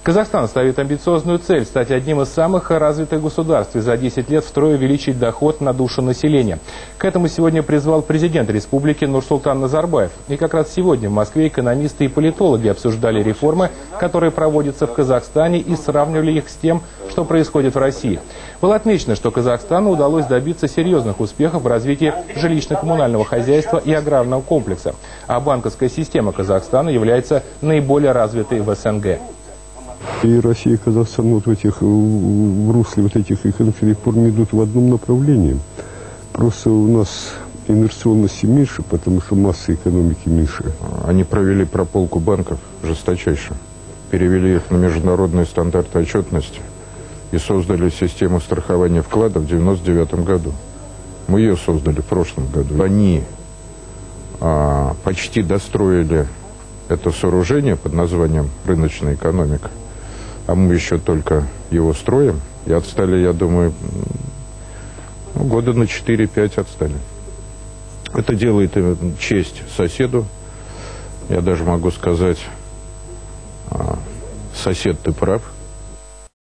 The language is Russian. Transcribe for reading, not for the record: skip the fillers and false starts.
Казахстан ставит амбициозную цель стать одним из самых развитых государств и за 10 лет втрое увеличить доход на душу населения. К этому сегодня призвал президент республики Нурсултан Назарбаев. И как раз сегодня в Москве экономисты и политологи обсуждали реформы, которые проводятся в Казахстане, и сравнивали их с тем, что происходит в России. Было отмечено, что Казахстану удалось добиться серьезных успехов в развитии жилищно-коммунального хозяйства и аграрного комплекса. А банковская система Казахстана является наиболее развитой в СНГ. И Россия и Казахстан в русле этих экономических реформ идут в одном направлении. Просто у нас инерционности меньше, потому что масса экономики меньше. Они провели прополку банков жесточайше, перевели их на международные стандарты отчетности и создали систему страхования вкладов в 1999 году. Мы ее создали в прошлом году. Они почти достроили это сооружение под названием рыночная экономика, а мы еще только его строим, и отстали, я думаю, года на 4-5 отстали. Это делает честь соседу. Я даже могу сказать, сосед, ты прав.